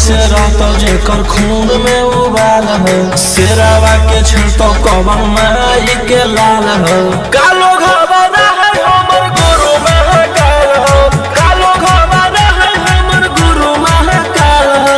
से रहता जेकर खून में उबाल हो। शेरावा के छिड़तो कवन माई के लाल हो। कालो घबरा है हमर गुरु महाकाल हो। कालो घबरा है हमर गुरु महाकाल हो।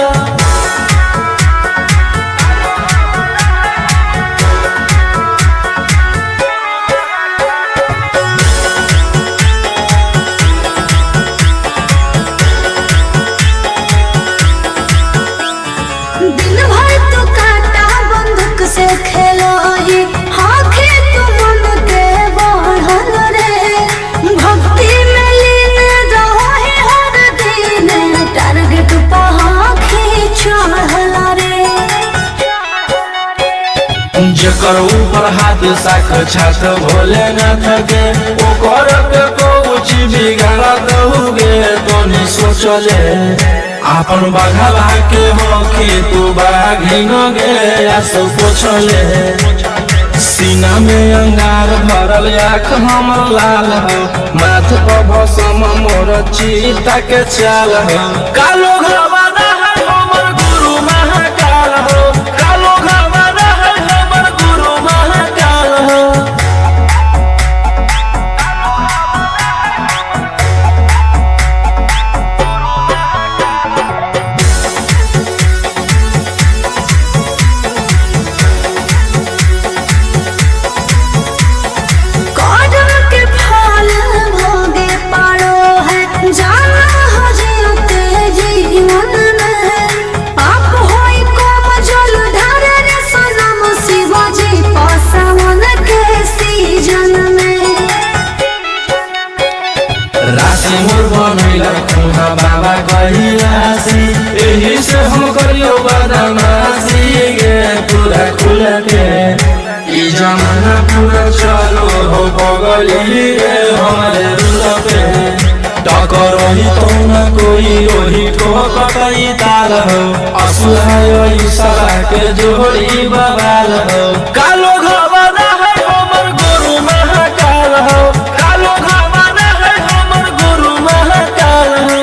दिन भर तो काटा बंदूक से खेलो ही, आँखें तो मन के बढ़ल रे। भक्ति में लीन रहो ही हर दिन, टारगेट पे आँखें चढ़ल रे। जेकर ऊपर हाथ साख छात भोलेनाथ के, ओकर के कुछ बिगाड़त होगे तो नहीं सोचले। आपन बघला के होके तू बाघिन गे आस पोछले। सीना में अंगार भरल आँख हमर लाल हो। माथ पर भसम मोर चीता के चाल हो। कालो घबरा है हमर गुरु महाकाल हो। कालो घबरा है हमर गुरु महाकाल हो। कदम के फल भोगे पारो है, जाना हो जीते जीवन में। आप होई कम जल ढारे रे सनम, शिवाजी पासवन के सीजन में। राशि मोर बनैला खुहा बाबा कहिलासी, एही से हम करियो बदमाशी गे पूरा खुल के। ई जमाना पूरा चलो हो बगली रे हमारे रुल पे। टकर ही तो न कोई ओही ठोकतई ताल हो। असुहाय सला के जोड़ी बवाल हो। कालो घबरा है हमर गुरु महाकाल हो। कालो घबरा है हमर गुरु महाकाल हो।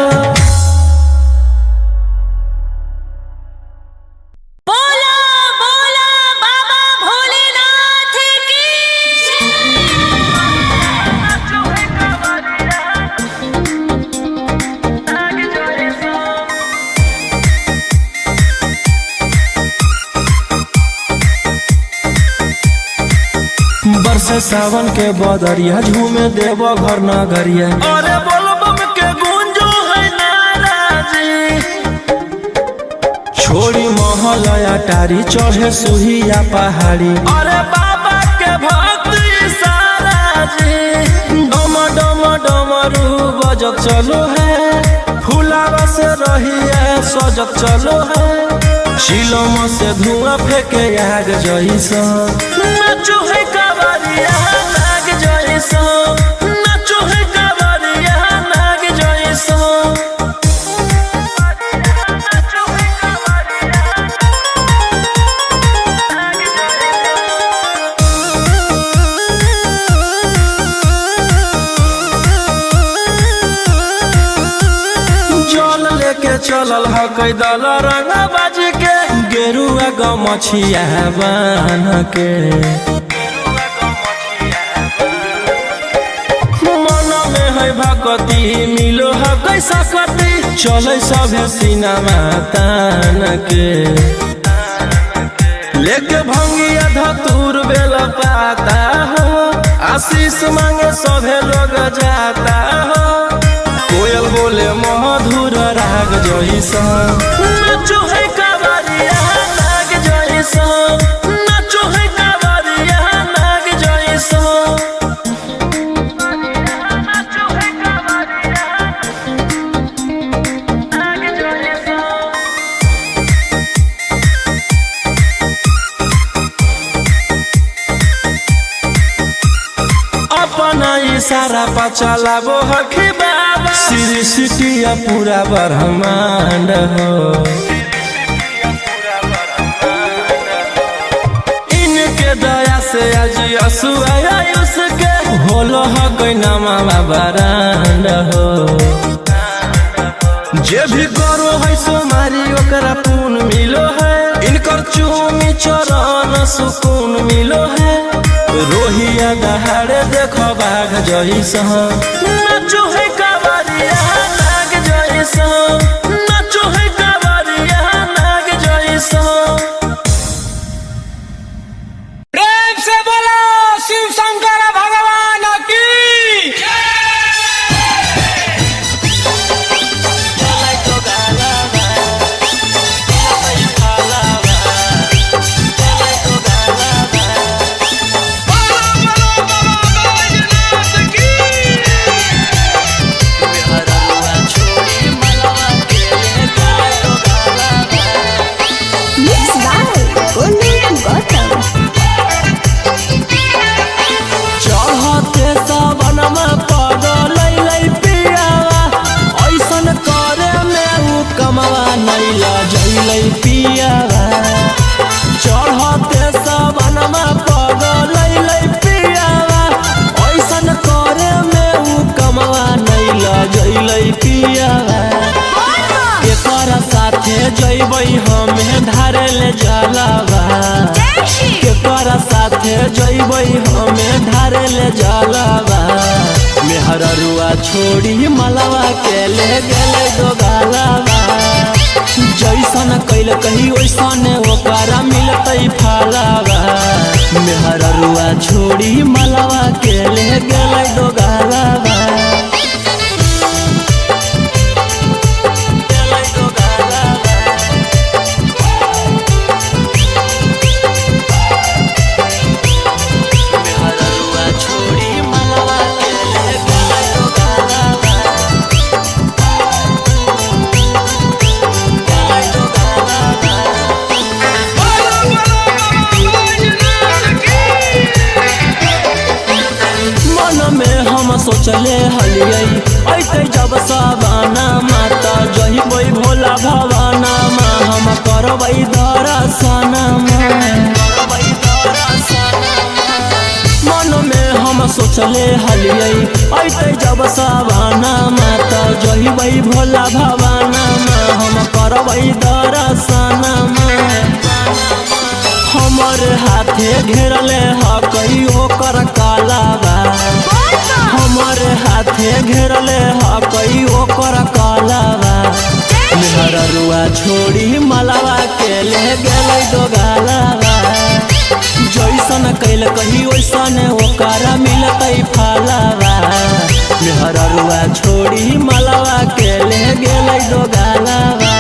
बोला बोला बाबा भोलेनाथ की बरसे सावन के बदरिया, झूमे देव घर नगरिया। अरे बोल बम के गूंजो है नाराजी। छोड़ी महल अटारी, चढ़े सुहिया पहाड़ी। अरे बाबा के भक्ति सारा जी। डम डम डमरू बजत चलो है, फुलावा से रहिया सजत चलो है। शिलम से धुआं फेंके आग जैसा, नाचो है कावरिया नाग जैसा। नाचो है कावरिया नाग जैसा। जल लेके चलल ह कैदल रंग बाज के, गेरुआ गमछिया बान के। मन में है भक्ति मिलो है कैसा कति, चले सभे सिनेमा तान के। लेके भंगिया धतूर बेल पाता हो, आशीष मांगे सभे लोग जाता हो। कोयल बोले मधुर राग जैसा, नाचो है कावरिया नाग जैसा। नाचो है कावरिया नाग जैसा। अपना इशारा पर चलाबो हखी बाबा, श्री सिटिया पूरा ब्रह्मांड हो। इनके दया से आज असुआ उसके, होलो हो कोई नामा बरांड हो। जे भी करो है सोमारी ओकरा एकरा पून मिलो है, इनकर चूमी चरण सुकून मिलो है। रोहिया दहाड़े देखो बाघ जैसा, नाचो है कावरिया नाग जैसा, नाचो है कावरिया नाग जैसा। प्रेम से बोलो शिव शंकर भगवान की। चढ़ते सावनमा पगलैलै पियावा, ऐसन करे में उ कमवा नैला जैलै पियावा। चढ़ते सावनमा पगलैलै पियावा, ऐसन करे में उ कमवा नैला जैलै पियावा। केकरा साथे जैबै हमें धारे ले जलावा, केकरा साथे जैबै हमें धारे ले जलावा। मेहररुआ छोड़ी मलवा के ले गेले दोगालावा, जैसन कैल कही वैसन ओकरा मिलतै फलावा। मेहररुआ छोड़ी मलवा के ले गेले दोगालावा। सोचले हलियै ऐते जब सावाना माता जहिबै भोला भवाना मा, हम करबै दर्शन मन में। हम सोचले हलियै ऐते जब सावाना माता जहिबै भोला भवाना मा, हम करबै दर्शन। हमर हाथे घेरले ह कहियो कर कालावा, हमर हाथे घेरले ह कहियो कर कालावा। मेहररुआ छोड़ी मलवा के ले गेलै दोगालावा, जैसन कैल कही वैसन ओकरा मिलतै फलावा। मेहररुआ छोड़ी मलवा के ले गेलै दोगालावा।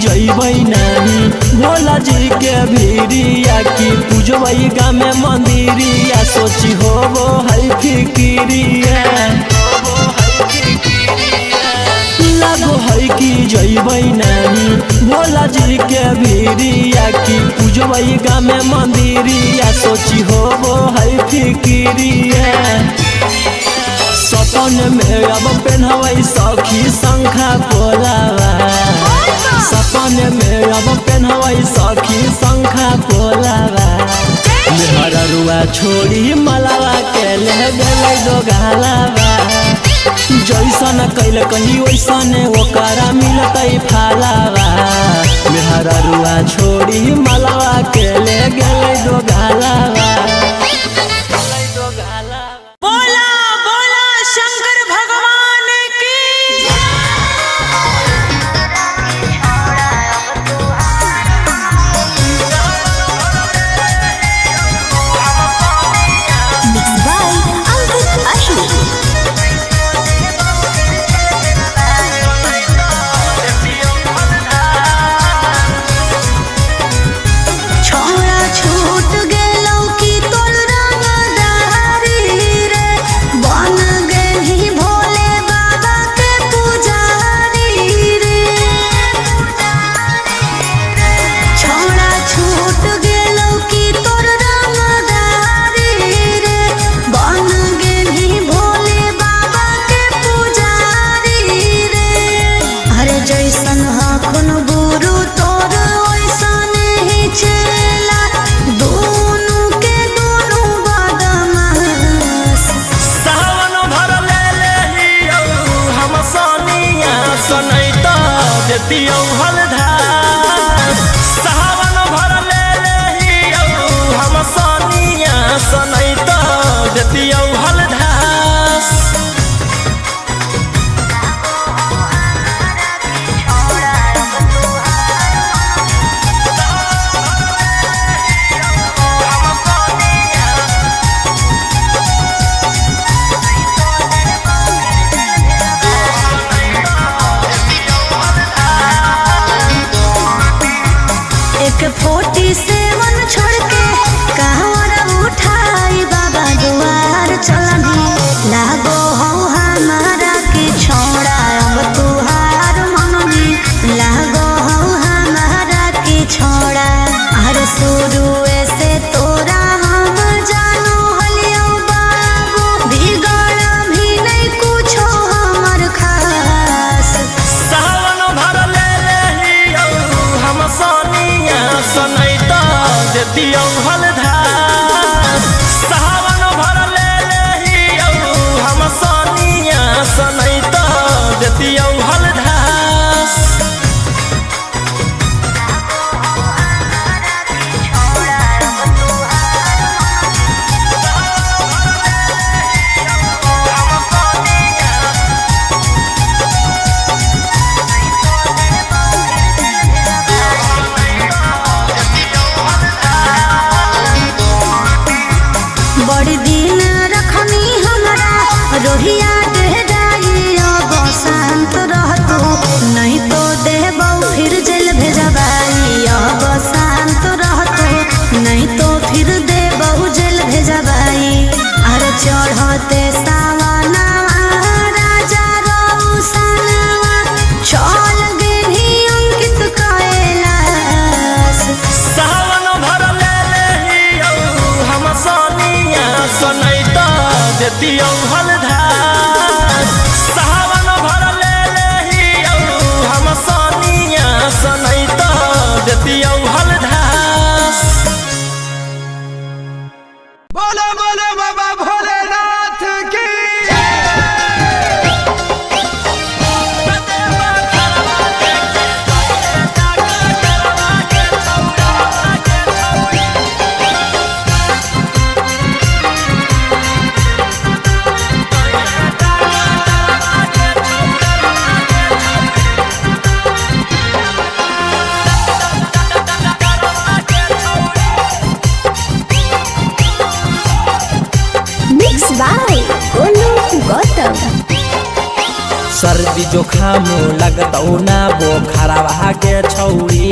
जैबै नानी भोला जी के भीरिया, की पूजबै गामे मंदिरिया, सोची होबो है फिकिरिया। लागो है कि जैबै नानी भोला जी के भीरिया, की पूजबै गामे मंदिरिया, सोची होबो है फिकिरिया। सपन में अब पेन्हबै सखी शंखा पोलावा, सपन में अब पेन्हबै सखी शंखा पोलावा। मेहररुआ छोड़ी मलवा के ले गेलै दोगालावा, जैसन कैल कही वैसन ओकरा मिलतै फलावा। मेहररुआ छोड़ी मलवा के ले गेलै दोगालावा। जैसन हखुन गुरु तोर वैसन ही चेला दोनों के दोनों बदमाश सावन भर ले हियो हम सोनिया सनैता देतियौ हलधास सावन भर ले हियो हम सोनिया सनैता देतियौ हलधास एक 47 छोड़ के कहवर उठाई बाबा दुआर चलनी लागो हो हमारा के छोड़ा अब तुहार मननी लागो हो हमारा के छोड़ा हर शुरू से तोरा हम जानो हलियो बाबू बिगड़ भी नहीं कुछो हमर खास सावन भर ले हियो हम सोनिया सनैता देतियौ हलधास सावन भर ले हियो हम सोनिया सनैता देतियौ हलधास बड़ी दिन रखनी हमरा रोहिया डेराई अब शांत रहतू नहीं तो देबौ फिर जेल भेजबाई अब शांत रहतू नहीं तो फिर देबौ जेल भेजबाई अरे चढ़ते सावना राजा रौसनवा चल गेली अंकित कैलाश सावन भर ले हियो हम सोनिया सनैता देतियौ हलधास सावन भर ले हियो हम सोनिया सनैता देतियौ हलधास बोलो बोलो बाबा भोलेनाथ की मिक्स बाय गोलू गौतम सर्दी जोखाम लगतौ ना बोखरवा के छौरी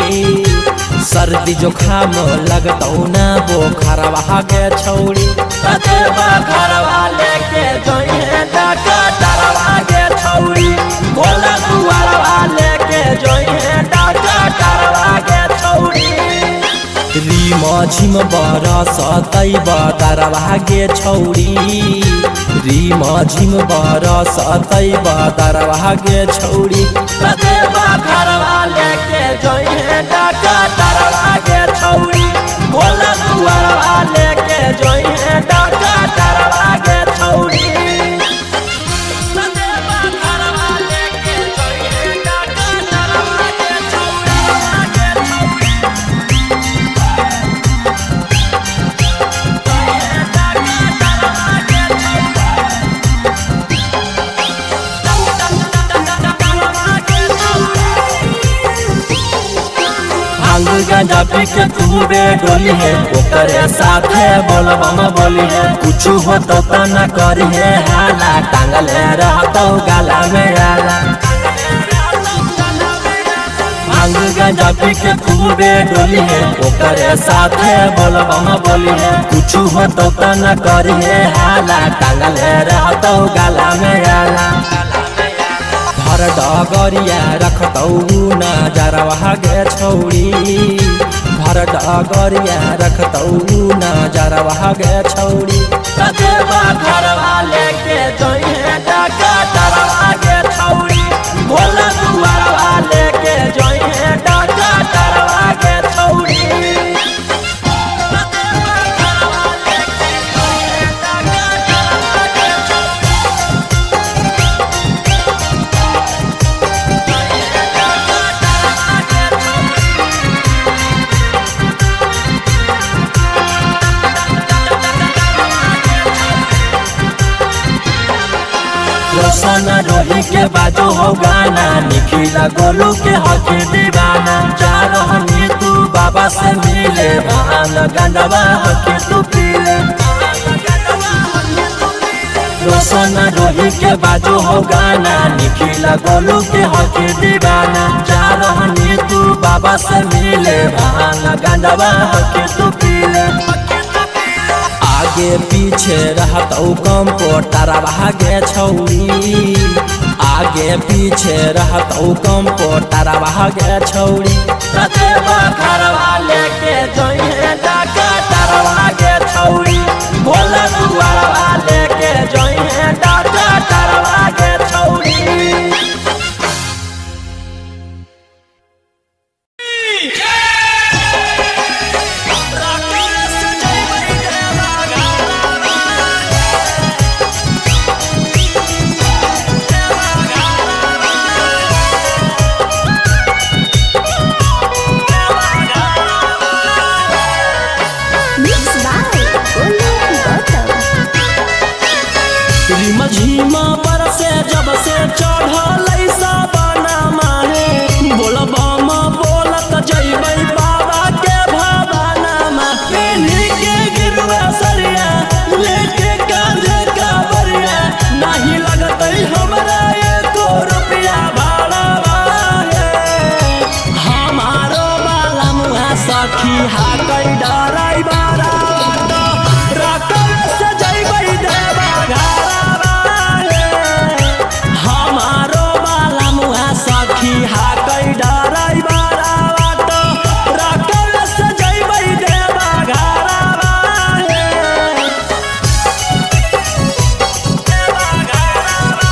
सर्दी जोखाम लगतौ ना बोखरवा के छौरी कतेबा घरवा लेके जोइहे डकटरवा के छौरी भोला दुआरवा लेके जोइहे डकटरवा के छौरी रीम झिम बरसतै बदरवा के छौरी रीम झिम बरसतै बदरवा के छौरी कतेबा घरवा लेके जोइहे डकटरवा के छौरी भोला दुआरवा लेके जोइहे डकटरवा के छौरी कतेबा घरवा लेके जोइहे डकटरवा के छौरी भांग गांजा पी के खूबे डोली है ओकरे साथे बोलबम बोली है कुछ हो तो न करी है हाला टांगले रहतो गाला में आला भांग गांजा पी के खूबे डोली है ओकरे साथे बोलबम बोली है कुछ हो तो न करी है हाला टांगले रहतो गाला में आला भर डगरिया रखतौ नजरवा गे छौरी भर डगरिया रखतौ नजरवा गे छौरी कतेबा घरवा लेके जोइहे डकटरवा गे छौरी भोला दुआरवा लेके रोही के बाजू हो गाना, निखिला गोलू के हकी दीवाना। जा रहनी तू बाबा से मिले, भांग गंडवा हकी तू पीले। रोशन रोही के बाजू हो गाना, निखिला गोलू के हकी दीवाना। जा रहनी तू बाबा से मिले, भांग गंडवा हकी तू पीले। आगे पीछे रहत कम पोटारा भागे छौरी, आगे पीछे रहत कम पोटारा भागे छौरी। रते बखरवा लेके जइहे डाका तारवा गे छौरी, भोला दुआरवा लेके जइहे डाका तारवा गे छौरी। झीमा बरसे जब से चढ़ल साबना माहे, बोलबम बोलत जइबै बाबा के भवाना में। पेन्ही के गिरवा सरिया लेके कांधे कावरिया, नहीं लगतै हमरा एको रुपया भाड़ा है। हमारो बाला मुहा सखी हाकै डराई बारा, रकम से जइबै देवा घरा। हाकै डराई बारा बाटो, रकम से जइबै देवा घरवा हे। देवा घरवा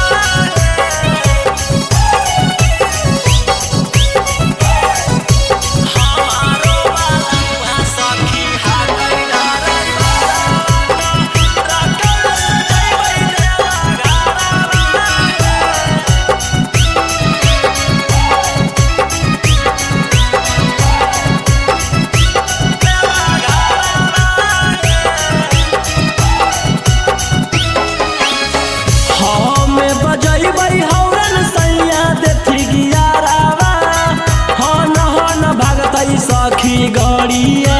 हमारो बाला सखी हाकै डराई बारा बाटो, रकम से जइबै देवा घरवा सखी गड़िया।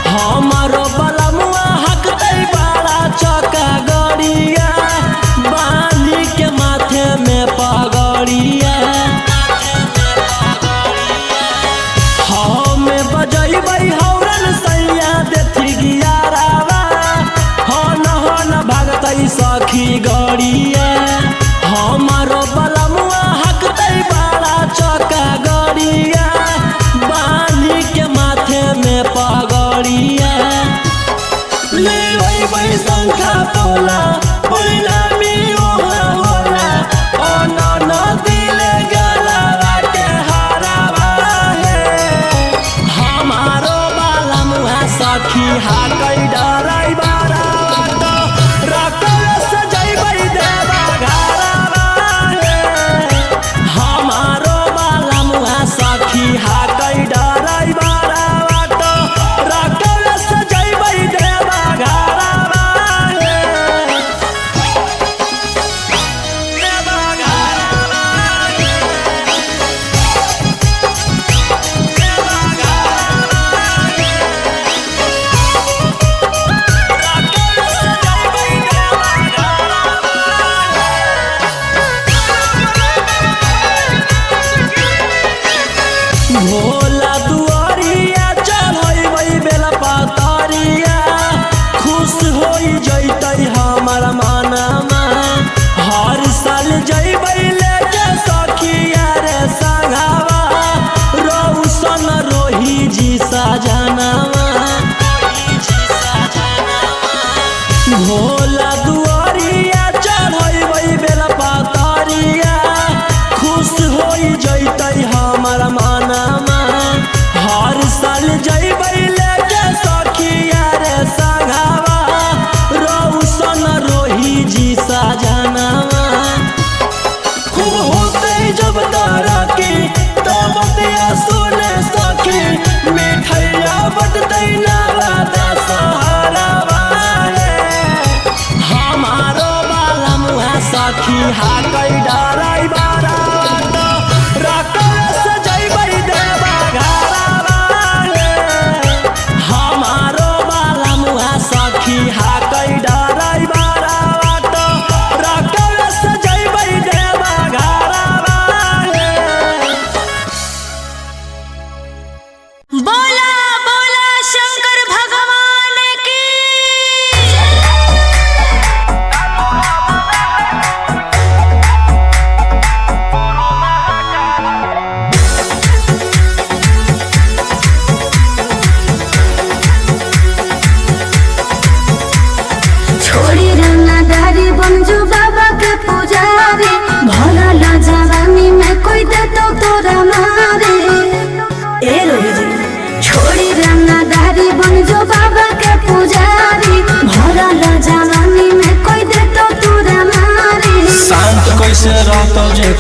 हमारो बलमुआ हकतै बड़ा चौका गड़िया, बांधी के माथे में पगड़िया। हमें बजैबै हौरन सैया देथी गियारावा, हन भागतै सखी गड़िया। हमारो बलमुआ हकतै बड़ा चौका गड़िया, बांधी के माथे में पगड़िया। ले वही शंखा पोला परिणामी ओहा होला, अन दिले गलवा के हरावा हे। हमारो बाला मुहा सखी हाकै डराई बारा बाटो, रकम से जइबै देवा घरवा हे। हमारो बाला मुहा सखी हाकै डराई बारा बाटो, रकम से जइबै देवा घरवा हे। देवा घरवा हे। देवा घरवा हे। रकम से जइबै देवा घरवा हे। भोला दुआरिया चढ़ैबै बेला पातरिया, खुश होई जइतै हमर मनमा। हर साल जइबै लेके सखिया रे संगवा, रौशन रोही जी सजनवा। भोला दुआरिया चढ़ैबै बेला पातरिया, खुश होई जइतै हमर मनमा।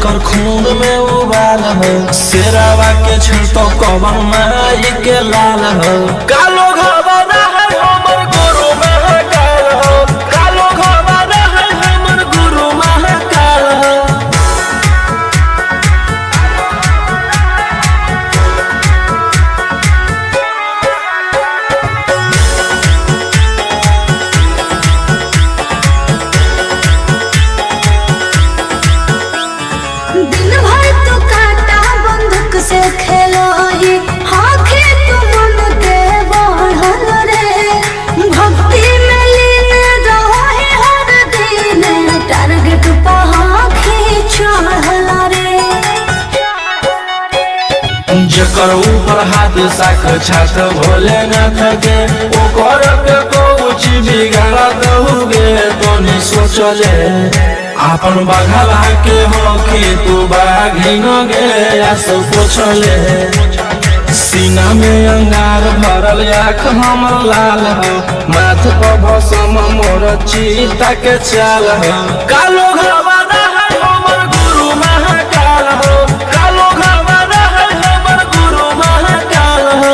जेकर खून में उबाल हो शेरावा के छिड़तो कवन माई के लाल हो कालो घबरा है हमर गुरु महाकाल हो कालो घबरा है हमर गुरु महाकाल हो दिन भर तो काटा बंदूक से खेलो ही आँखें तो मन के बढ़ल रे भक्ति में लीन रहो है हर दिन टारगेट पर आँखें चढ़ल रे जेकर ऊपर हाथ साख छात भोलेनाथ के ओकर के कुछ बिगाड़ दहुगे तोनी सोचले आपन बघला के हो कि तू बाघिन गे आस पूछले सीना में अंगार भरल आँख हमर लाल हो माथ पर भसम मोर चीता के चाल हो कालो घबरा है हमर गुरु महाकाल हो कालो घबरा है हमर गुरु महाकाल हो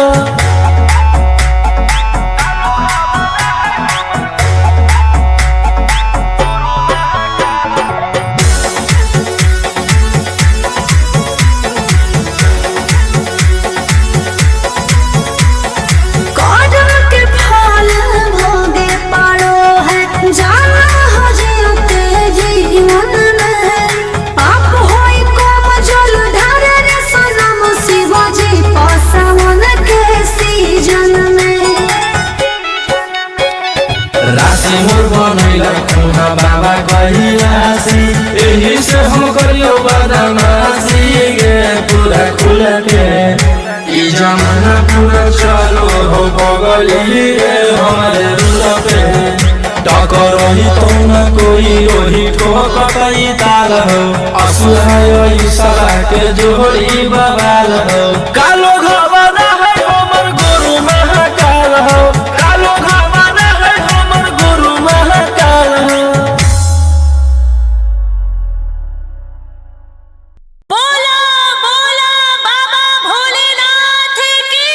कदम के फल भोगे पारो है जाना हो जियोते जीवन में पाप होई कम जल ढारे रे सनम शिवाजी पासवन के सीजन में राशि मोर बनैला खुना बाबा कहिलासी एही से हम करियो बदमाशी गे पूरा खुल के ई जमाना पूरा चलो हो बगली रे हमारे रुला पे टकर ही तो न कोई रोही ठोकतई ताल हो असुहाय ई सला के जोड़ी बवाल हो कालो घबरा है हमर गुरु महाकाल हो कालो घबरा है हमर गुरु महाकाल हो बोला बोला बाबा भोलेनाथ की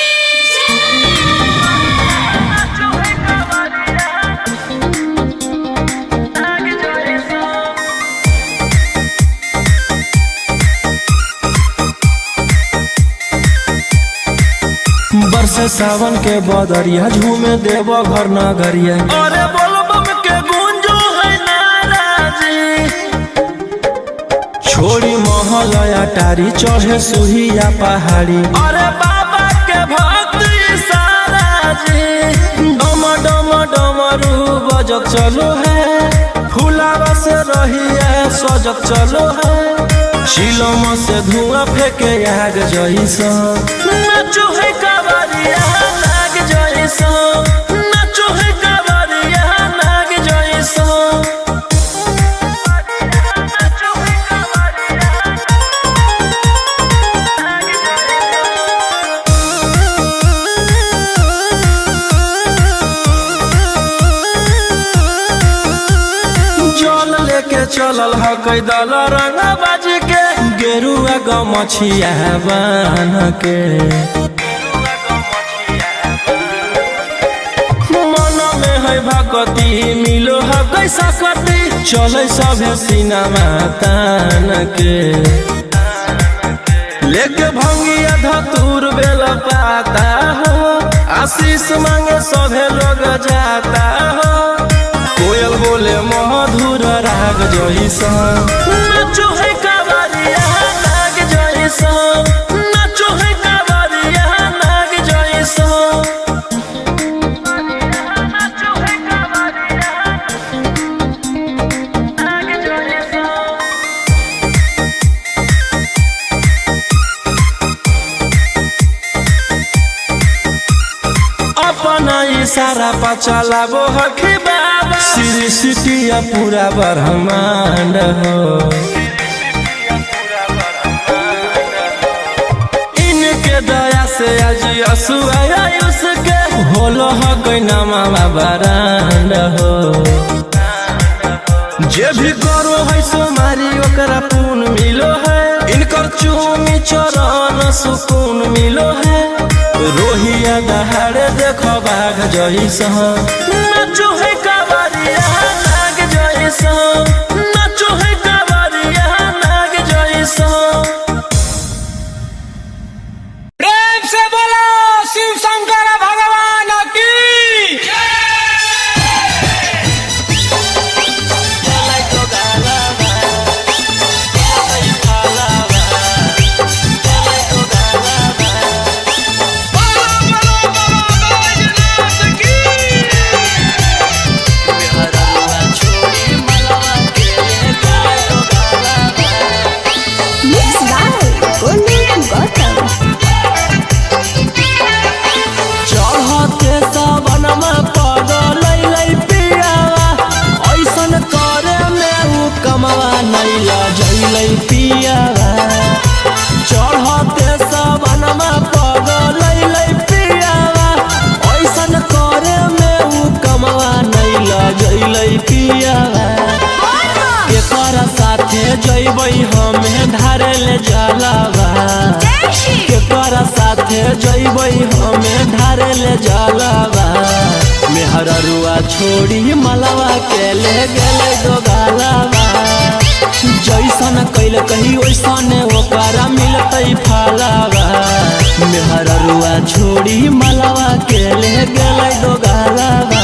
बरसे सावन के बदरिया झूमे देव घर नगरिया अरे बोलबम के गूंजो है नाराजी छोड़ी महलया टारी चढ़े सुहिया पहाड़ी अरे बाबा के भक्त सारा जी डम डम डमरू बजत चलो है फुलावा से रहिया सजत चलो है शिलम से धुआं फेंके आग जैसा नाचो है कावरिया नाग जैसा नाचो है कावरिया नाग जैसा जल लेके चलल ह कैदल रंग बाज के गेरुआ गमछिया बान के मन में है भगती मिलो है कैसा कती चले सभे सिनेमा तान के लेके भंगिया धतूर बेल पाता हो आशीष मांगे सभे लोग जाता हो कोयल बोले मधुर राग जैसा नाचो है कावरिया नाग जैसा नाचो है कावरिया नाग जैसा अपना इशारा पर चलाबो हखी बाबा श्री सिटिया पूरा ब्रह्मांड हो इनके दया से आज असुआ उसके होलो हो कोई नामा बरांड हो जे भी करो है सोमारी ओकरा पुण्य मिलो है, इनकर चूमी चरण सुकून मिलो है। रोहिया दहाड़े देखो बाघ जैसा, नाचो है कावरिया नाग जैसा, नाचो है कावरिया नाग जैसा। प्रेम से बोलो शिव शंकर भगवान की। चढ़ते सबनमा पगलै पियावा, ऐसन करे में उ कमवा नहीं लजैलै पियावा। केकर साथे जैबै हमें धारे ले जलावा, केकर साथे जैबै हमें धारे ले जलावा। मेहररुआ छोड़ी मलवा के ले गेलै दोगालावा, जैसन कैल कही वैसन ओकरा मिलतै फलावा। मेहररुआ छोड़ी मलवा के ले गेलै दोगालावा।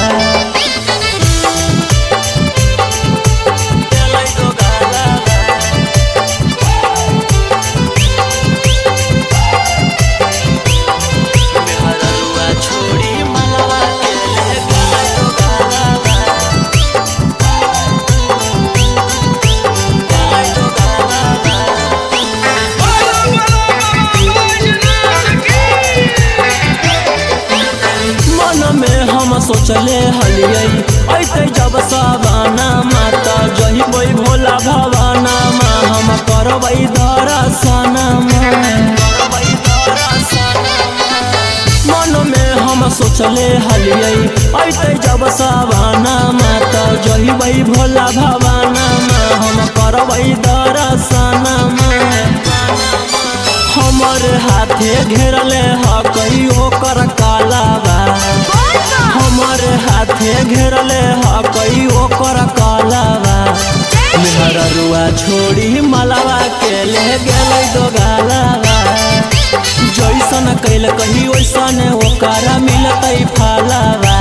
सोचले हलियै ऐते जब सवाना माता जहिबै भोला भवाना मा, हम करबै दर्शना मन में हम सोचले हलियै ऐते जब सवाना माता जहिबै भोला भवाना मा, हम करबै दर्शना। हमर हाथे घेरले हकई ओकर कालावा, हमर हाथे घेरले हकई ओकर कालावा। मेहररुआ छोड़ी मलवा के ले गेलै दोगालावा, जैसन कैल कही वैसन ओकरा मिलतै फलावा।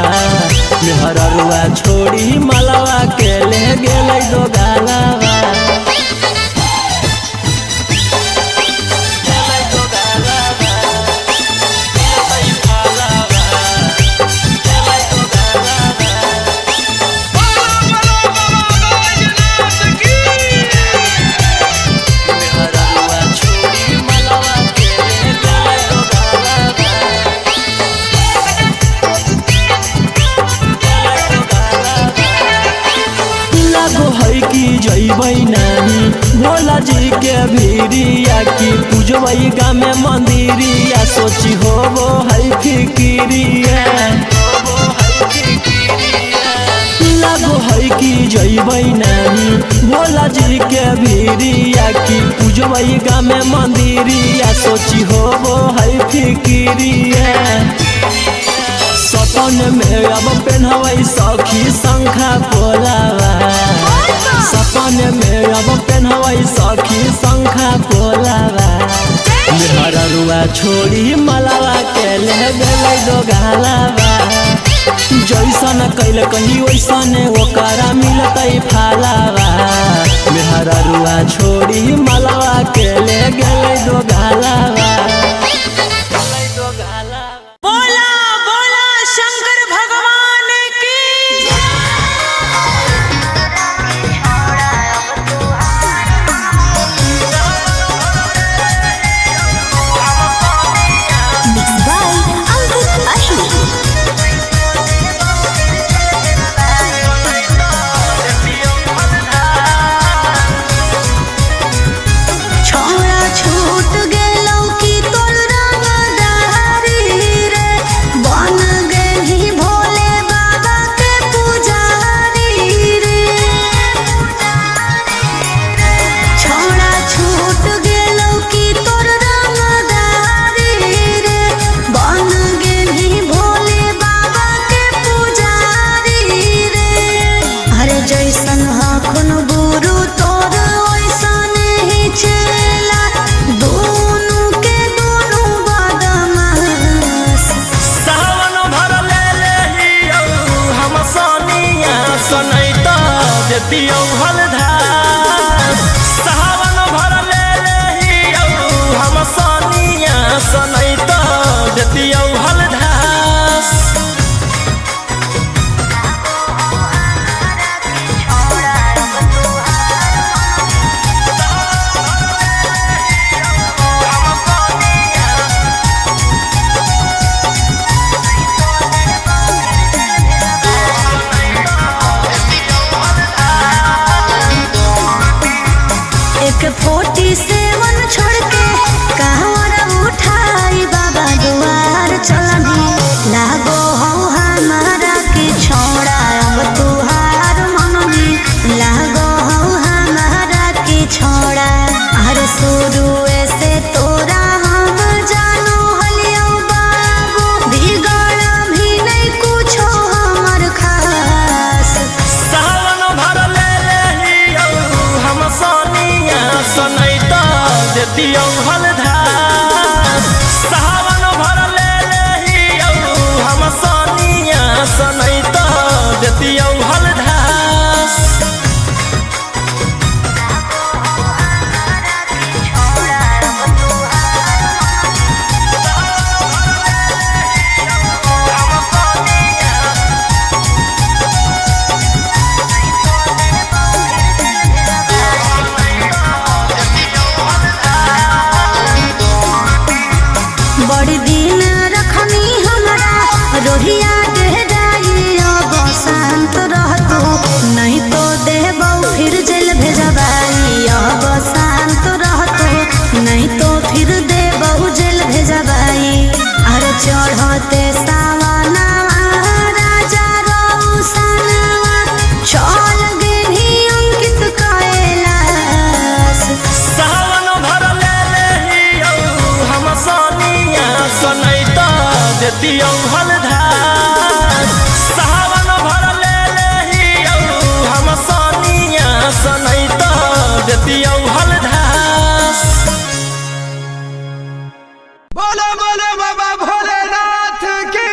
मेहररुआ छोड़ी मलवा के ले गेलै दोगालावा। जैबै नहीं भोला जी के भीरिया, की पूजबै गामे मंदिरिया, सोची होबो है फिकिरिया। लागो है कि जैबै नहीं भोला जी के भीरिया, की पूजबै गामे मंदिरिया, सोची होबो है फिकिरिया। सपन में अब पेन्हबै सखी शंखा पोलावा, सपन में अब पेन्हबै सखी शंखा पोलावा। मेहररुआ छोड़ी मलवा के ले गेलै दोगालावा, जैसन कैल कही वैसन ओकरा मिलतै फलावा। मेहररुआ छोड़ी मलवा के ले गेलै दोगालावा। छूट गेलौ की तो बड़ी दिन रखनी हमरा रोहिया डेहराई अब शांत रहतो नहीं तो देबौ फिर जेल भेजबाई अब शांत रहतो नहीं तो फिर देबौ जेल भेजबाई अरे चढ़ते सावना राजा रौसनवा चल गेली अंकित कैलाश सावन भर ले लेहियो हम सोनिया सनैता देतियौ हलधार सावन भर ले लेहियो हम सोनिया सनैता देतियौ हलधार। बोलो बोलो बाबा भोलेनाथ की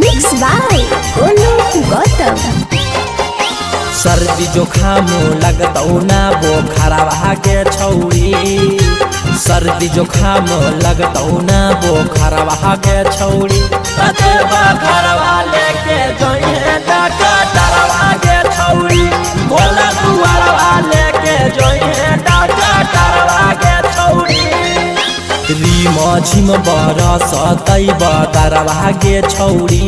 मिक्स बाय गोलू गौतम सर्दी जुखाम लगतौ ना बोखरवा के छौरी सर्दी जुखाम लगतौ ना बोखरवा के छौरी कतेबा घरवा लेके जोइहे डॉक्टरवा के छौरी भोला दुआरवा लेके जोइहे डॉक्टरवा के छौरी रीम झिम बरसतै बदरवा गे छौरी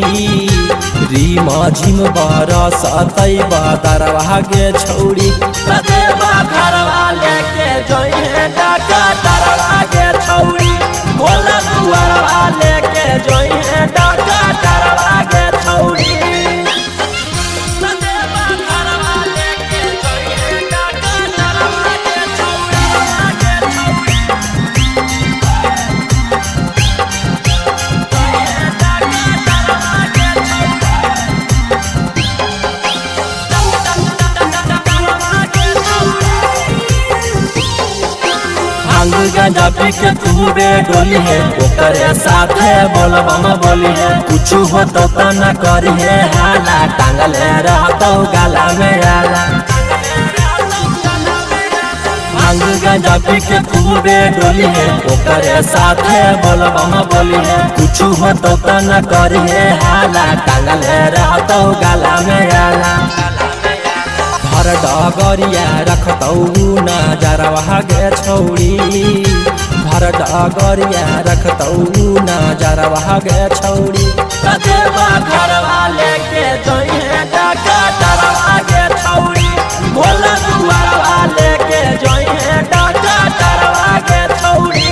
रीम झिम बरसतै बदरवा गे छौरी कतेबा घरवा लेके जोइहे डॉक्टरवा गे छौरी भोला दुआरवा लेके जोइहे डॉक्टरवा गे छौरी कतेबा घरवा लेके जोइहे डॉक्टरवा गे छौरी भांग गांजा पी के तूरे डोली है ओकरे साथे बोलबम बोली है कुछ हो तो न करी है हाला टांगल रहतो गाला में आला भांग गांजा पी के तूरे डोली है ओकरे साथे बोलबम बोली है कुछ हो तो न करी है हाला टांगल रहतो गाला में आला हर डगरिया रखतौ नजरवा गे छौरी भर डगरिया रखतौ नजरवा गे छौरी कतेबा घरवा लेके जोइहे डॉक्टरवा गे छौरी भोला दुआरवा लेके जोइहे डॉक्टरवा गे छौरी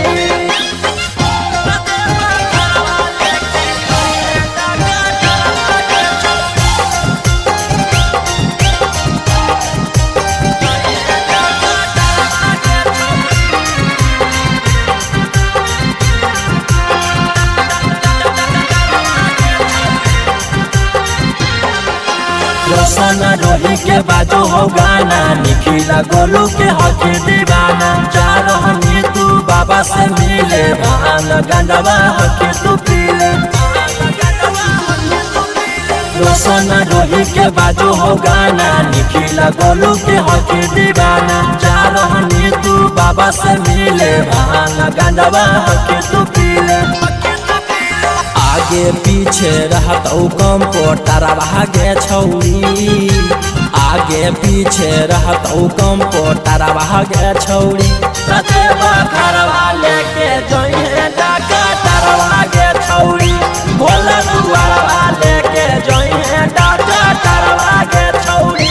रोशन रोही के बाजो हो गाना निखिला गोलू के हके दीवाना जा रहनी तू बाबा से मिले भान गंडवा हके तू पीले रोशन रोही के बाजो हो गाना निखिला गोलू के हके दीवाना जा रहनी तू बाबा से मिले भान गंडवा हके तू पीले आगे पीछे रहतौ कंपोटरवा गे छौरी आगे पीछे रहतौ कंपोटरवा गे छौरी कतेबा घरवा लेके जोइहे डॉक्टरवा गे छौरी भोला दुआरवा लेके जोइहे डॉक्टरवा गे छौरी।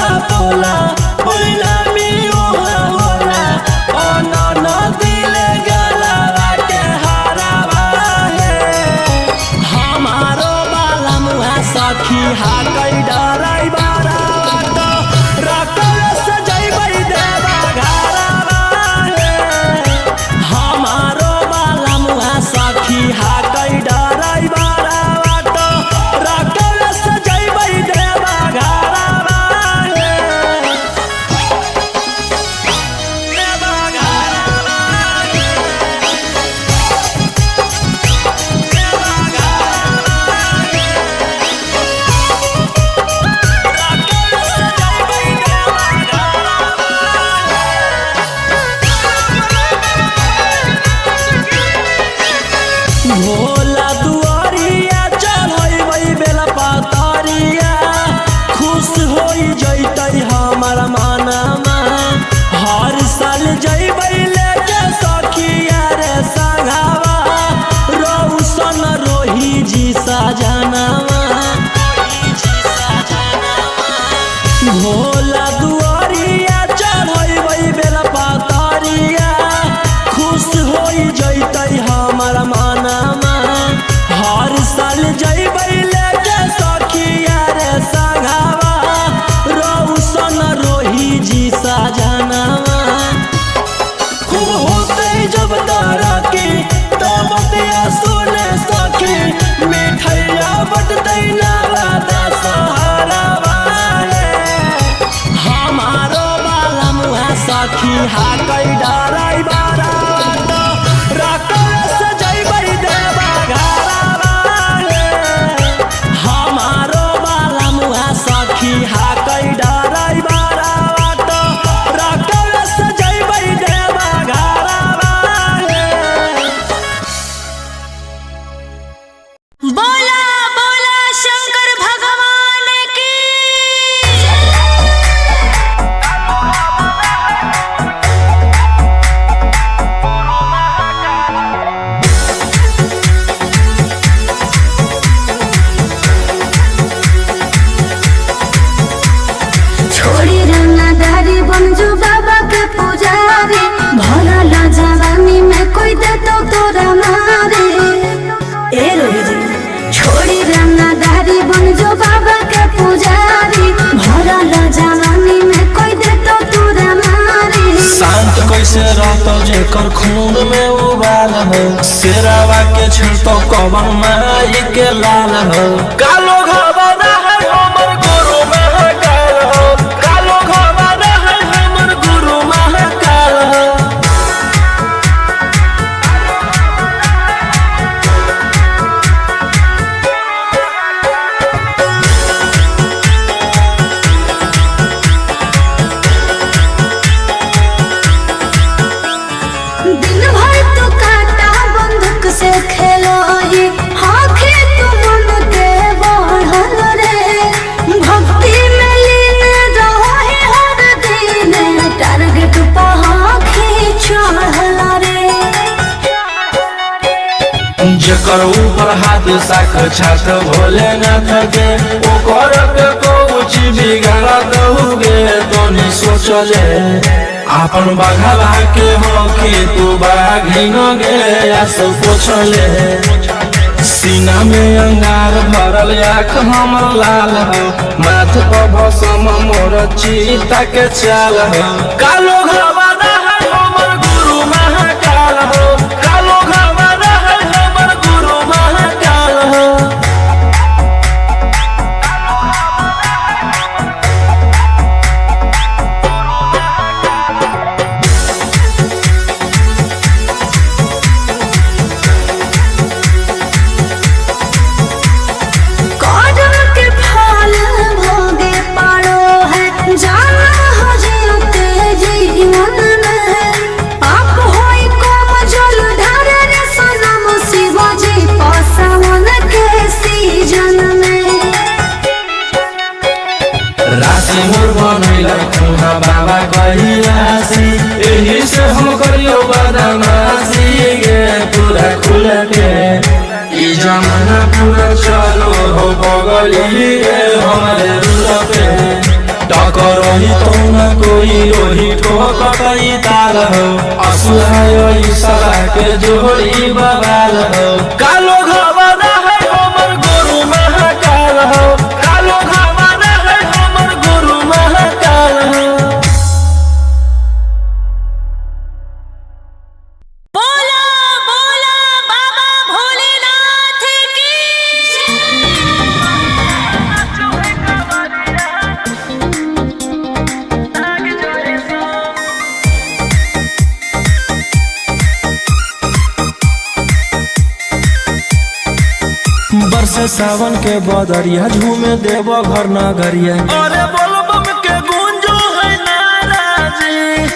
पोला पोला पहिला में ओहा होला अनन दिले गला के हारावा है हमारो बाला मुहा सखी हा कई डराई बारा तो रकल सजैबै देवा घरावा है हमारो बाला मुहा सखी हा कई डराई बारा तो रकल सजैबै देवा घरावा है देवा घरावा भोला दुआरिया चढ़ैबै बेला पातरिया खुश होई जैतै हमर मनमा हर साल जैबै लेके सखिया रे संघावा रौशन रोही जी सजनावा भोला दुआरिया चढ़ैबै बेला पातरिया खुश होई जैतै हमर मनमा हर साल जैबै लेके सखिया रे संघावा रौशन रोही जी सजनावा खूब होतै जब तारा के तब बतिया सुने सखी मिठैया बटतै नाला दशहरावा हमारो बाला मुहा सखी हा कई डराई बारा तो रकल सजैबै देवा घरावा हमारो बाला मुहा सखी हा कई डराई बारा तो रकल सजैबै देवा घरावा बोला बोला शंकर भगवान की छोड़ी रंगदारी बनजो बाबा के पुजारी भरल जवानी में कोई दे तो तोरा मारे ए रोही जी छोड़ी रंगदारी बनजो बाबा के पुजारी भरल जवानी में कोई दे तो तोरा मारे शांत कैसे रहतो जेकर खून में उबाल हो शेरावा के छिड़तो कवन माई के लाल हो कालो घबरा है हमर गुरु महाकाल हो कालो घबरा है हमर गुरु महाकाल हो दिन भर तो काटा बंदूक से खेलो ही आँखें तो मन के बढ़ल रे भक्ति में लीन रहो ही हर दिन टारगेट पर आँखें चढ़ल रे जेकर ऊपर हाथ साक्षात भोलेनाथ के ओकर के कुछ बिगाड़ दहुगे तोनी सोचले आपन बघला के हो कि तू बाघिन गे आस पोछले सीना में अंगार भरल आँख हमर लाल हो माथ पर भसम मोर चीता के चाल हो कालो घबरा है हमर गुरु महाकाल हो कालो घबरा है हमर गुरु महाकाल हो कदम के फल भोगे पारो है जाना हो जीते जीवन में पाप होई कम जल ढारे रे सनम शिवाजी पासवन के सीजन में राशि मोर बनैला खुना बाबा कहिलासी एही से हम करियो बदमाशी गे पूरा खुल के ई जमाना पूरा चलो हो बगली गे हमारे रूल पे टकर रही तो न कोई रोही ठोकतई ताल हो असुहाय सदा के जोड़ी बवाल हो कालो घबरा है हमर गुरु महाकाल हो कालो घबरा है हमर गुरु महाकाल हो। बोला बोला बाबा भोलेनाथ की बरसे सावन के बदरिया झूमे देव घर नगरिया अरे बोलबम के गूंजो है नाराजी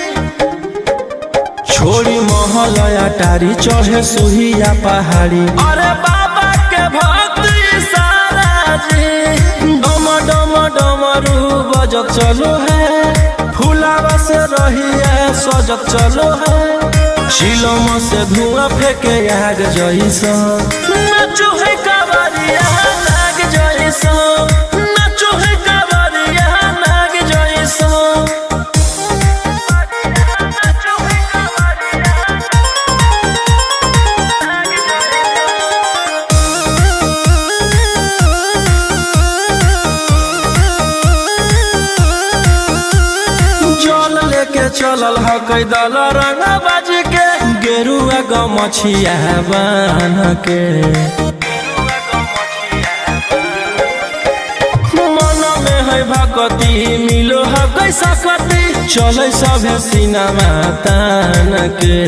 छोड़ी महल अटारी चढ़े सुहिया पहाड़ी अरे बाबा के भक्ति सारा जी डम डम डमरू बजत चलो है फुलावा से रही है सजत चलो है शिलम से धुआं फेंके आग जैसा नाचो है कावरिया नाग जैसा नाचो है कावरिया नाग जैसा जल लेके चलल है कैदल रंग बाज के गेरुआ गमछिया बान के मन में है भक्ति मिलो है कैसा कति चले सभे सिनेमा तान के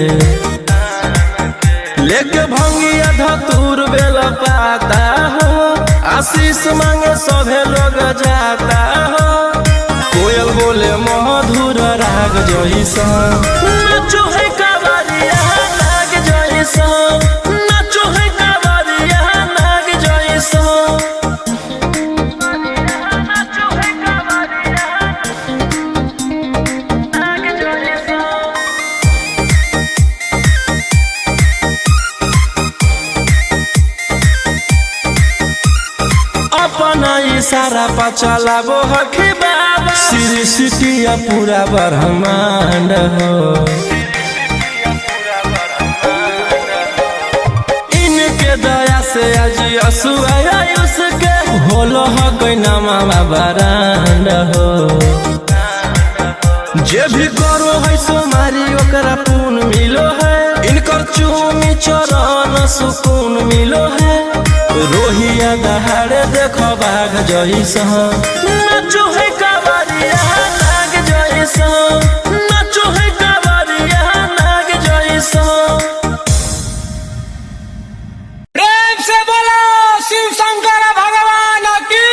लेके भंगिया धतूर बेल पाता हो आशीष मांगे सभे लोग जाता हो कोयल बोले मधुर राग जैसा नाचो है कावरिया नाग जैसा नाचो है कावरिया नाग जैसा नाचो है कावरिया नाग जैसा। अपना इशारा पर चलाबो हखी बाबा श्री सिटिया पूरा ब्रह्मांड हो इनके दया से आज आयुष के होलो हो कोई नामा बरांड हो जे भी करो है सोमारी ओकरा पुण्य मिलो है इनकर चूमी चरण सुकून मिलो है रोहिया दहाड़े देखो बाघ जैसा नाचो है कावरिया नाग जैसा नाचो है कावरिया नाग जैसा। प्रेम से बोलो शिव शंकर भगवान की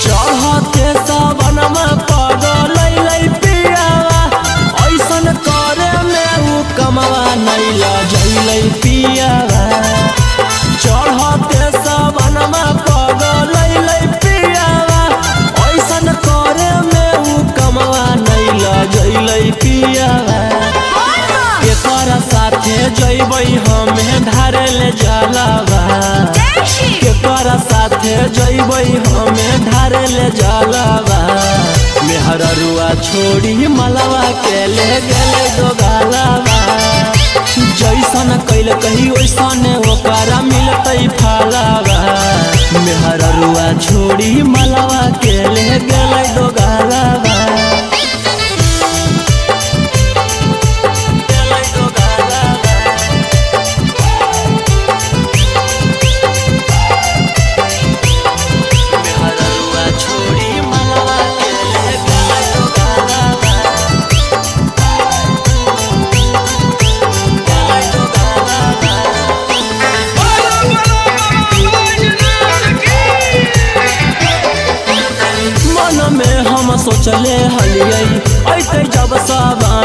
चढ़ते सबनमा पगलै पियावा ऐसन करे में उ कमवा नहीं लजैलै पियावा केकरा साथे जइबै हमें धारे ले जलावा केकरा साथे जइबै हमें धारे ले जलावा मेहररुआ छोड़ी मलवा के ले गेले दोगालावा जैसन कैल कही वैसन ओकरा मिलतै फलावा मेहररुआ छोड़ी मलवा के ले गेलै दोगालावा सोचले हलियै ऐते जब सावन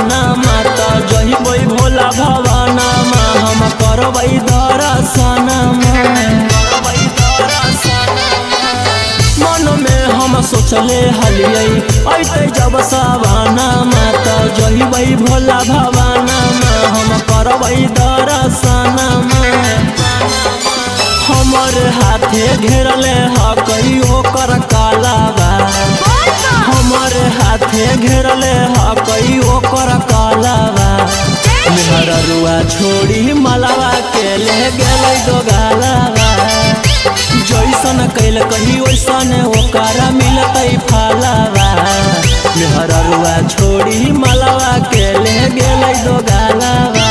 ऐते जब सवाना मात जहिबै भोला भवाना हम करबै दर्शना हमर हाथे घेरले हकई ओकर कालाबा हमर हाथे घेरले हकई ओकर कालाबा मेहररुआ छोड़ी मलावा के ले गेलै दो गालाबा जैसन कैल कही वैसन ओकरा मिलतै फलावा मेहररुआ छोड़ी मलावा के ले गेलै दो गालाबा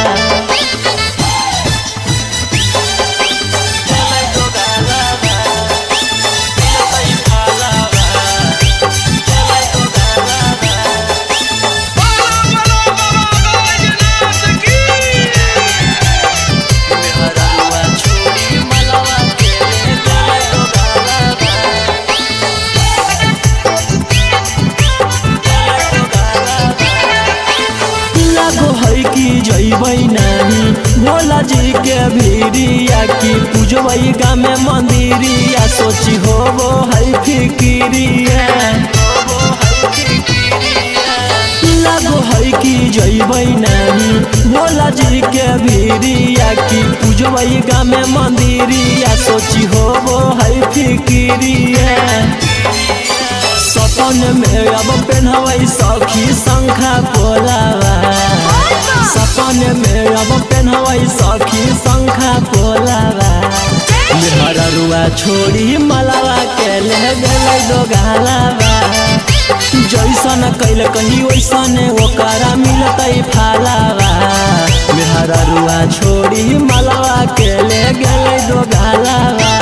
जइबै नहीं भोला जी के भीरिया की पूजबै गामे मंदिरिया सोची होबो है फिकिरिया लागो है कि जइबै नहीं भोला जी के भीरिया की पूजबै गामे मंदिरिया सोची होबो है फिकिरिया सपन में अब पेन्हबै सखी शंखा पोलावा सपन में अब पेन्हबै सखी शंखा पोलावा मेहररुआ छोड़ी मलावा के ले गेलै दो गालाबा जैसन कैल कही वैसन ओकरा मिलतै फलावा मेहररुआ छोड़ी मलावा के ले गेलै दो गालाबा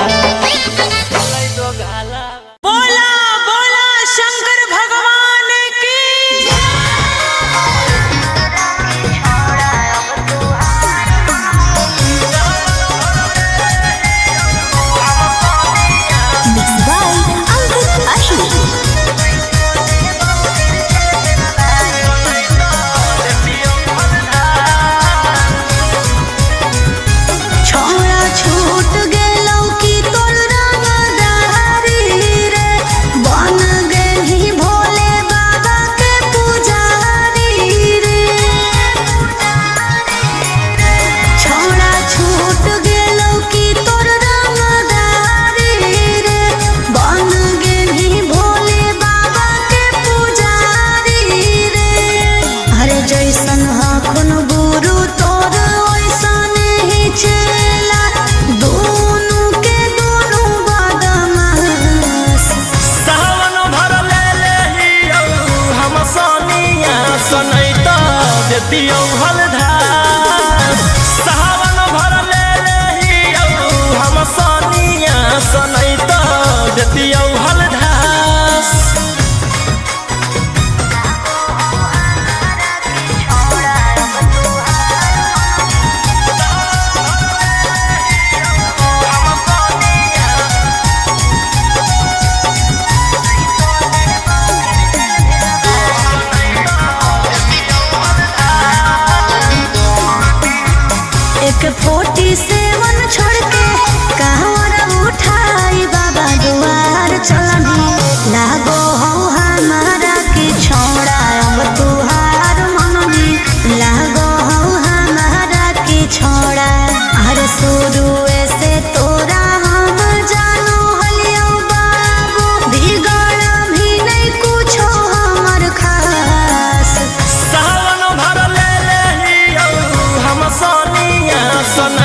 सन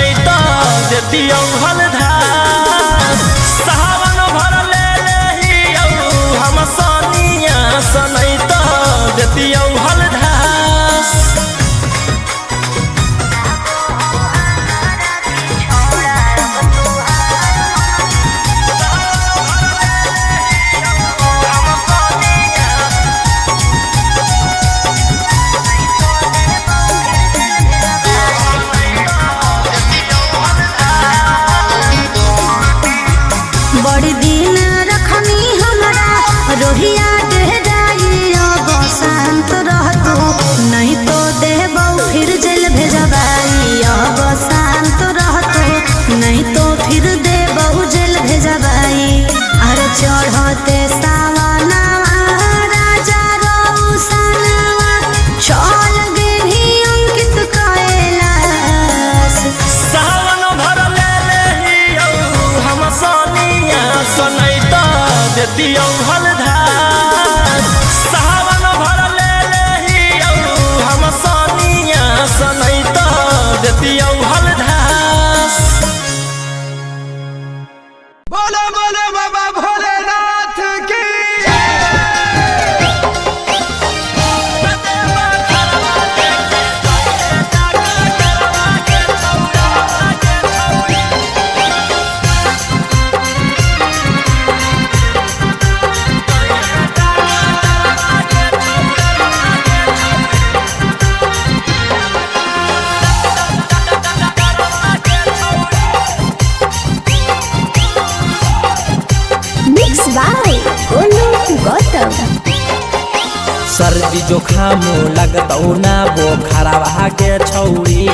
सर्दी जुखाम लगतौ ना बोखरवा के छौरी,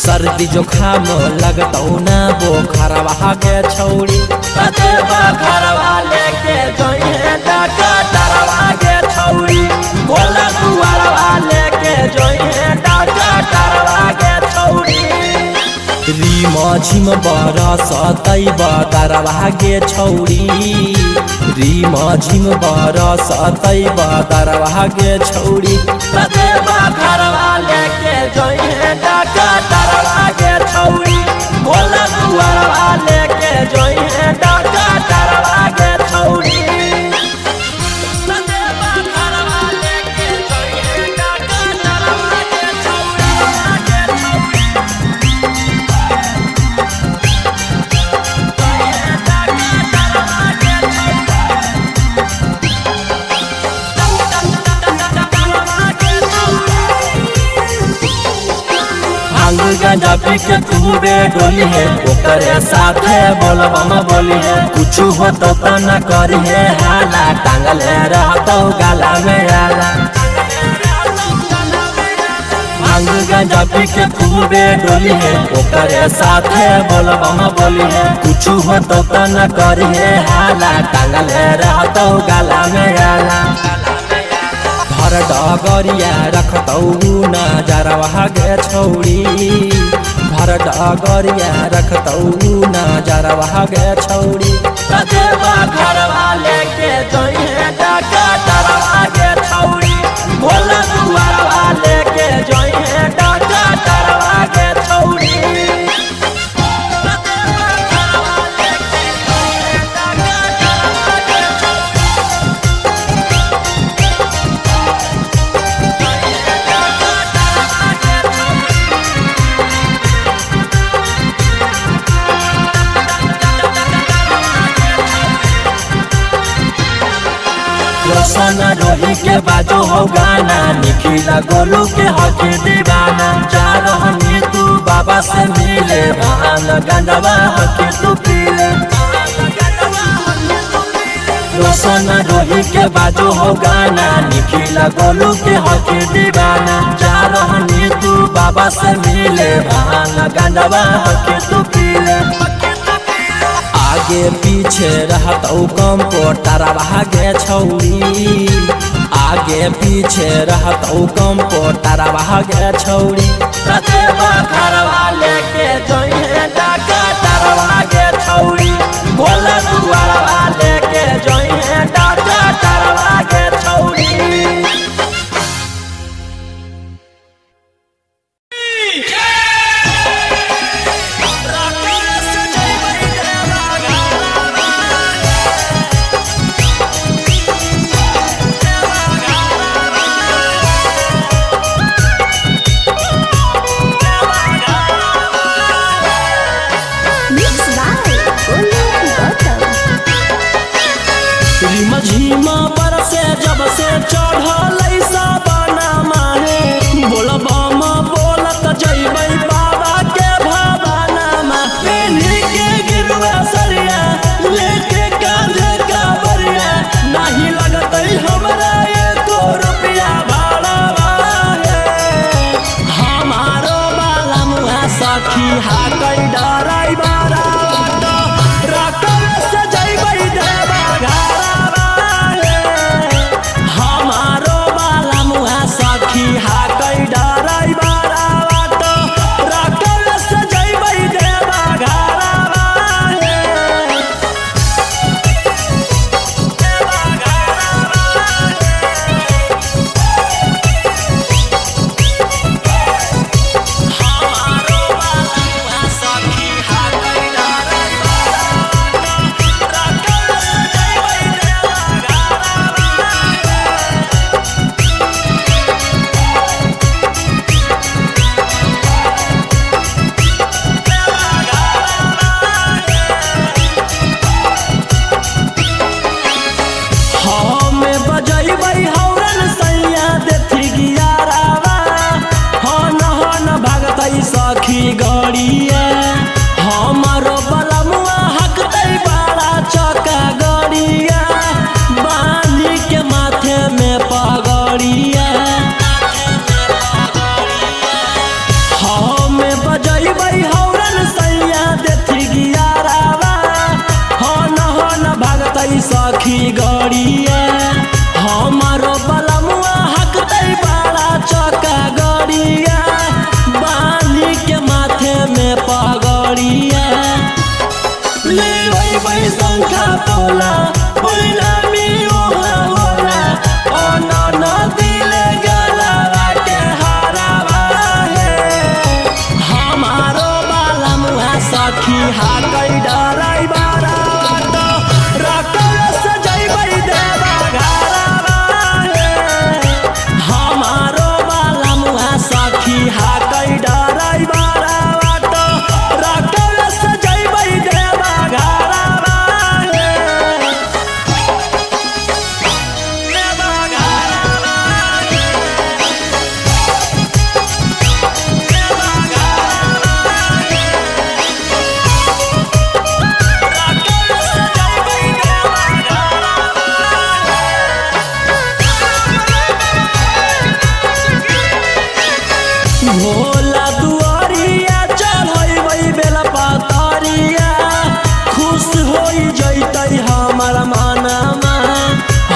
सर्दी जुखाम लगतौ ना बोखरवा के छौरी। कतेबा घरवा लेके जोइहे डॉक्टरवा के छौरी, भोला दुआरवा लेके जोइहे डॉक्टरवा के छौरी। रिम झिम बरसतै बदरवा के छौरी, रिम झिम बरसतै बदरवा के छौरी। कतेबा घरवा लेके जोइहे डॉक्टरवा के छौरी, भोला दुआरवा लेके जोइहे डॉक्टरवा के छौरी। गांजा पी के खूबे डोली है, ओकरे साथे बोलबम बोली है। कुछ हो तो न करी है हाला, टांगले रहतो गाला में आला। भांग गांजा पी के खूबे डोली है, ओकरे साथे बोलबम बोली है। कुछ हो तो न करी है हाला, टांगले रहतो गाला में आला। भर डगरिया रखतौ नजरवा के छौरी, भर डगरिया रखतौ नजरवा के छौरी। कतेबा घरवा लेके जोइहे डॉक्टरवा के छौरी, भोला दुआरवा लेके जोइहे डॉक्टरवा के छौरी। रोशन रोही के बाजो हो गाना, निखिला गोलू के हकी दीवाना। जा रहनी तू बाबा से मिले, भान गंडवा हकी तू पीले। रोशन रोही के बाजो हो गाना, निखिला गोलू के हकी दीवाना। जा रहनी तू बाबा से मिले, भान गंडवा हकी तू पीले। आगे पीछे रहतौ कंपोटरवा के छौरी, आगे पीछे रहतौ कंपोटरवा के छौरी। कतेबा घरवा लेके जोइहे डॉक्टरवा के छौरी, भोला दुआरवा लेके जोइहे डॉक्टरवा के छौरी। झीमा बरसे जब से चढ़ल साबना माहे, बोलबम बोलत जइबै बाबा के भवाना मा। पेन्ही के गिरुआ सरिया लेके कांधे कांवरिया, नहीं लगतै हमरा एको रुपया भाड़वा हे। हमारो बाला मुहा सखी हाकै डराइबरा, रकम से जइबै देवा घरवा। हमारो बाला मुहा सखी हाकै डराइबरा, रकम से जइबै देवा घरवा। हमारो बाला मुहा सखी भोला दुआरिया चढ़ै बेला पातरिया खुश हो जैतै हमार मनमा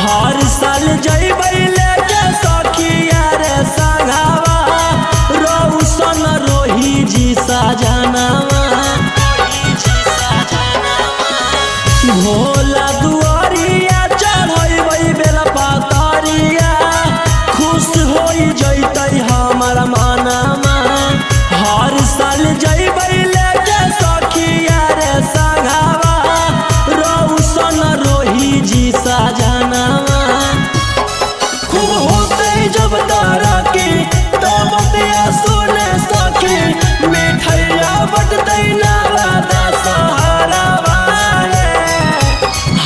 हर साल जैबै लेके सखिया रे संगवा रौशन रोही जी सजनवा भोला दुआरिया चढ़ै बेला पातरिया खुश हो जैतै हमार मनमा हर साल जैबै लेके सखिया रे संगवा रौशन रोही जी सजनवा खूब होते जब तारा की तब दिया सुने सखी मिठैया बटतै नारादा सहारा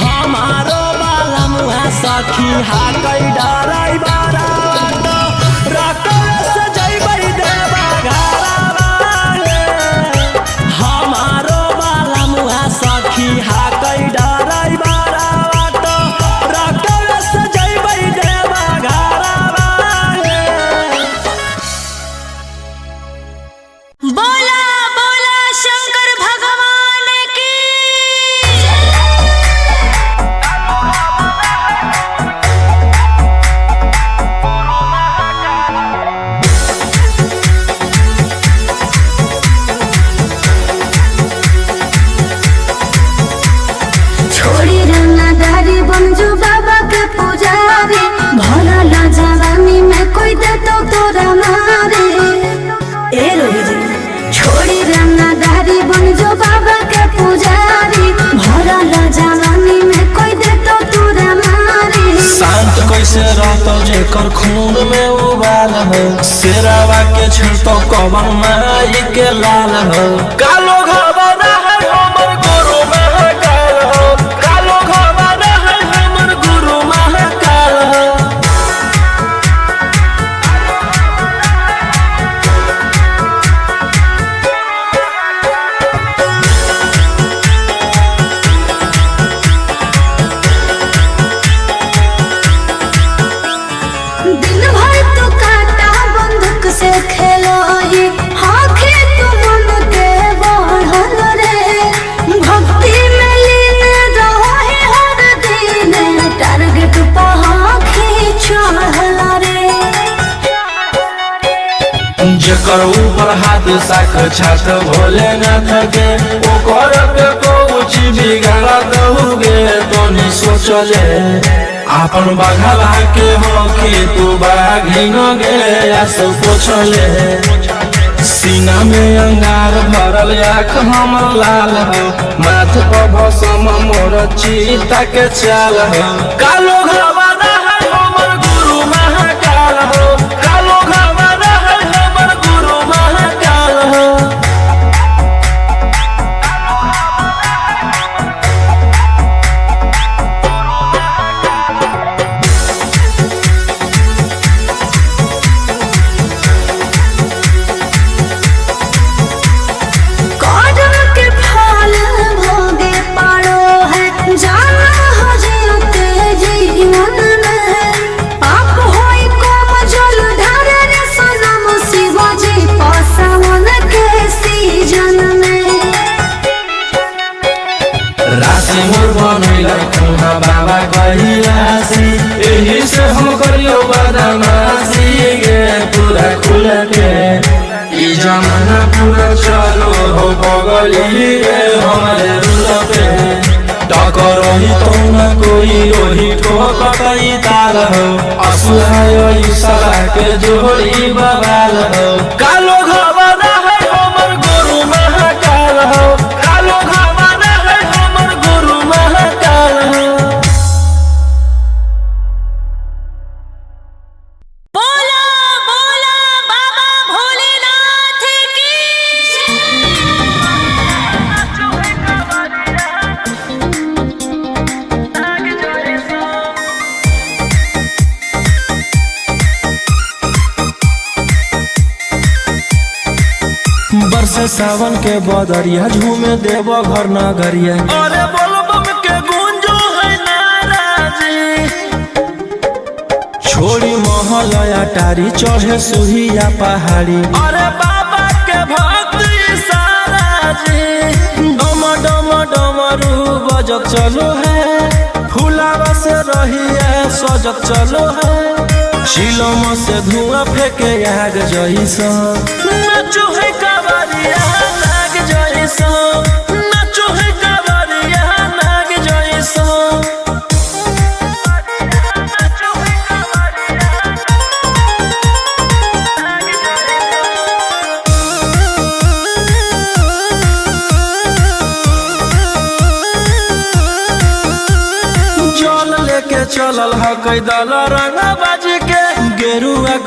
हमारो बाला मुहा सखी हाकै डराई बारा रकस जैबै देवा घरवा हमारो बाला मुहा सखी हाकै डराई बारा रकस जैबै देवा घरवा बोला बोला शंकर भगवान की छोड़ी रंगदारी बनजू बाबा के पुजारी भला ला जवानी में कोई दे तो तोरा मारे ए रोही जी छोड़ी रंगदारी बनजू बाबा के पुजारी भला ला जवानी में कोई दे तो तोरा मारे शांत कैसे रहतो जेकर खून में उबाल हो शेरावा के छिड़तो कवन माई के लाल हो कालो घबरा है हमर गुरु महाकाल हो कालो घबरा है हमर गुरु महाकाल हो दिन भर तू काटा बंदूक से खेलो ही आँखें तू मन के बढ़ल रे भक्ति में लीन रहो है हर दिन टारगेट पर आँखें चढ़ल रे जेकर ऊपर हाथ साक्षात भोलेनाथ के ओकर पे कुछ बिगाड़ दहुगे तोनी सोचले आपन बघला के हो कि तू बाघिन गे आस पोछले सीना में अंगार भरल आँख हमर लाल हो माथ पर भसम मोर चीता के चाल हो कालो घबरा है हमर गुरु महाकाल हो कालो घबरा है हमर गुरु महाकाल हो कदम के फल भोगे पारो है जाना हो जियते जीवन में पाप होई कम जल ढारे रे सनम शिवाजी पासवन के सीजन में राशि मोर बनैला खुहा बाबा कहिलासी एही से हम करियो बदमाशी गे पूरा खुल के ई जमाना पूरा चलो हो बगली गे हमारे रुल पे टकरही तो न कोई रोही ठोकतई ताल हो असुहाय ईशा के जोड़ी बवाल हो कालो घबरा है हमर गुरु महाकाल हो कालो घबरा है हमर गुरु महाकाल हो बोला बोला बाबा भोलेनाथ की बरसे सावन के बदरिया झूमे देव घर नगरिया अरे बोल बम के गूंजो है नाराजी छोड़ी महल अटारी चढ़े सुहिया पहाड़ी। अरे बाबा के भक्ति सारा जी डम डम डमरू बजत चलो है। फुलावा से रही है सजत चलो है। चिलम से धुआं फेंके आग जैसा नाचो है कवरिया नाग जैसा। नाचो है कवरिया नाग जैसा। जल लेके चलल ह कैदल रंगा बाजी के गेरुआ।